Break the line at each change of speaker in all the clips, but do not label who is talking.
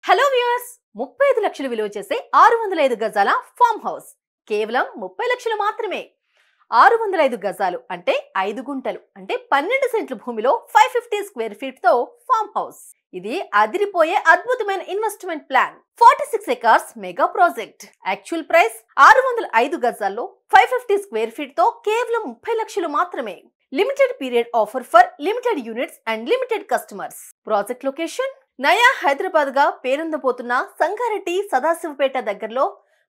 Hello viewers, 35 లక్షలు విలువ చేసే 605 గజాల ఫామ్ హౌస్ కేవలం 30 లక్షలు మాత్రమే. 605 గజాలు అంటే 5 గుంటలు అంటే 12 సెంట్ల భూమిలో 550 స్క్వేర్ ఫీట్ తో ఫామ్ హౌస్. ఇది అదిరిపోయే అద్భుతమైన investment plan. 46 acres mega project. Actual price 605 గజాల్లో 550 స్క్వేర్ ఫీట్ తో కేవలం 30 లక్షలు మాత్రమే. Limited period offer for limited units and limited customers. Project location నయా హైదరాబాద్ గా పేరొందబోతున్న సంగారెడ్డి సదాశివపేట దగ్గరలో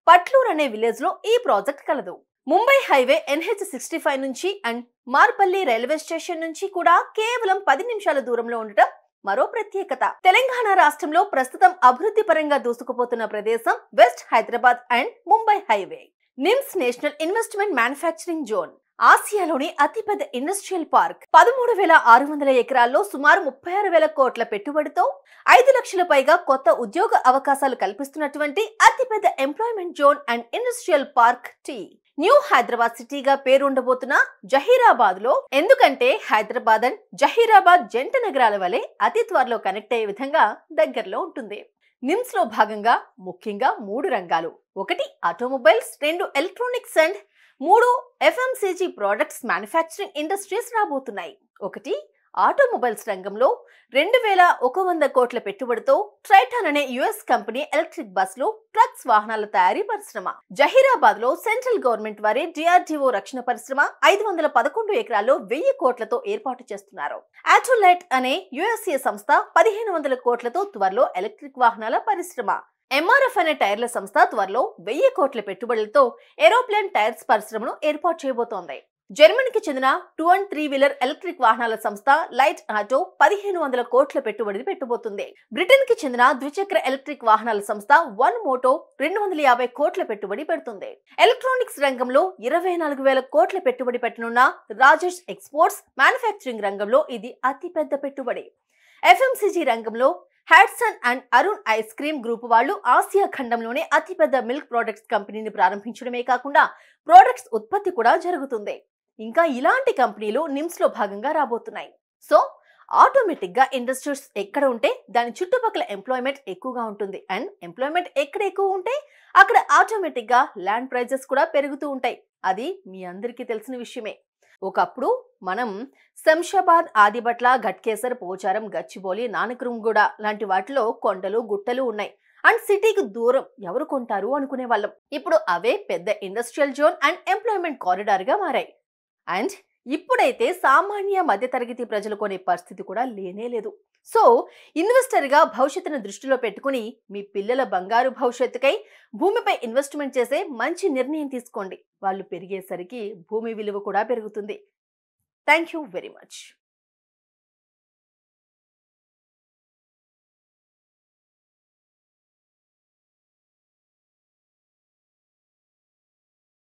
పట్లూర్ అనే విలేజ్ లో ఈ ప్రాజెక్ట్ కలదు. ముంబై హైవే NH65 నుంచి అండ్ మార్పల్లి రైల్వే స్టేషన్ నుంచి కూడా కేవలం 10 నిమిషాల దూరంలో ఉండటం మరో ప్రత్యేకత. తెలంగాణ రాష్ట్రంలో ప్రస్తుతం అభివృద్ధి పరంగా దూసుకుపోతున్న ప్రదేశం west Hyderabad and Mumbai highway. NIMS national investment manufacturing zone ఆసియాలోని అతిపెద్ద ఇండస్ట్రియల్ పార్క్. 13,600 ఎకరాల్లో సుమారు 36,000 కోట్ల పెట్టుబడితో 5 లక్షల పైగా కొత్త ఉద్యోగ అవకాశాలు కల్పిస్తున్నటువంటి అతిపెద్ద employment zone and industrial park T. New Hyderabad సిటీగా పేరుండబోతున్న జహీరాబాద్ లో, ఎందుకంటే హైదరాబాద్ అండ్ జహీరాబాద్ జంట నగరాల వలె అతి త్వరలో కనెక్ట్ అయ్యే విధంగా దగ్గరలో ఉంటుంది. నిమ్స్ లో భాగంగా ముఖ్యంగా 3 రంగాలు, 1 automobiles, 2 electronics and 3 FMCG products manufacturing industries రాబోతున్నాయి. 1 ఆటోమొబైల్స్ రంగంలో 2,100 కోట్ల పెట్టుబడితో ట్రైటాన్ అనే US కంపెనీ ఎలక్ట్రిక్ బస్సులు, ట్రక్స్, వాహనాల తయారీ పరిశ్రమ. జహీరాబాద్ లో సెంట్రల్ గవర్నమెంట్ వారి DRDO రక్షణ పరిశ్రమ 511 ఎకరాల్లో 1000 కోట్లతో ఏర్పాటు చేస్తున్నారు. ఆటోలైట్ అనే USA సంస్థ 1500 కోట్లతో త్వరలో ఎలక్ట్రిక్ వాహనాల పరిశ్రమ. MRF అనే టైర్ల సంస్థ త్వరలో 1000 కోట్ల పెట్టుబడులతో ఏరోప్లేన్ టైర్స్ పరిశ్రమను ఏర్పాటు చేయబోతోంది. జర్మనీకి చెందిన 2 and 3 వీలర్ ఎలక్ట్రిక్ వాహనాల సంస్థ లైట్ ఆటో 1500 కోట్ల పెట్టుబడిని పెట్టబోతుంది. బ్రిటన్ కి చెందిన ద్విచక్ర ఎలక్ట్రిక్ వాహనాల సంస్థ వన్ మోటో 250 కోట్ల పెట్టుబడి పెడుతుంది. ఎలక్ట్రానిక్స్ రంగంలో 24,000 కోట్ల పెట్టుబడి పెట్టనున్న రాజేష్ ఎక్స్పోర్ట్స్ మ్యానుఫ్యాక్చరింగ్ రంగంలో ఇది అతిపెద్ద పెట్టుబడి. FMCG రంగంలో Hatsun and Arun ice cream group వాళ్ళు ఆసియా ఖండంలోనే అతిపెద్ద మిల్క్ ప్రొడక్ట్స్ కంపెనీని ప్రారంభించడమే కాకుండా ప్రొడక్ట్స్ ఉత్పత్తి కూడా జరుగుతుంది. ఇంకా ఇలాంటి కంపెనీలు నిమ్స్ లో భాగంగా రాబోతున్నాయి. సో ఆటోమేటిక్ గా ఇండస్ట్రీస్ ఎక్కడ ఉంటే దాని చుట్టుపక్కల ఎంప్లాయ్మెంట్ ఎక్కువగా ఉంటుంది. అండ్ ఎంప్లాయ్మెంట్ ఎక్కడ ఎక్కువ ఉంటే అక్కడ ఆటోమేటిక్ గా ల్యాండ్ ప్రైజెస్ కూడా పెరుగుతూ ఉంటాయి. అది మీ అందరికీ తెలిసిన విషయమే. ఒకప్పుడు మనం శంషాబాద్, ఆదిబట్ల, ఘట్కేసర్, పోచారం, గచ్చిబౌలి, నానక్రుమ్గూడ లాంటి వాటిలో కొండలు, గుట్టలు ఉన్నాయి అండ్ సిటీకి దూరం ఎవరు కొంటారు అనుకునే వాళ్ళం. ఇప్పుడు అవే పెద్ద industrial zone and employment corridor గా మారాయి. అండ్ ఇప్పుడైతే సామాన్య మధ్యతరగతి ప్రజలు కొనే పరిస్థితి కూడా లేనే లేదు. సో ఇన్వెస్టర్ గా భవిష్యత్తును దృష్టిలో పెట్టుకుని మీ పిల్లల బంగారు భవిష్యత్తుకై భూమిపై ఇన్వెస్ట్మెంట్ చేసే మంచి నిర్ణయం తీసుకోండి. వాళ్ళు పెరిగేసరికి భూమి విలువ కూడా పెరుగుతుంది. Thank you very much.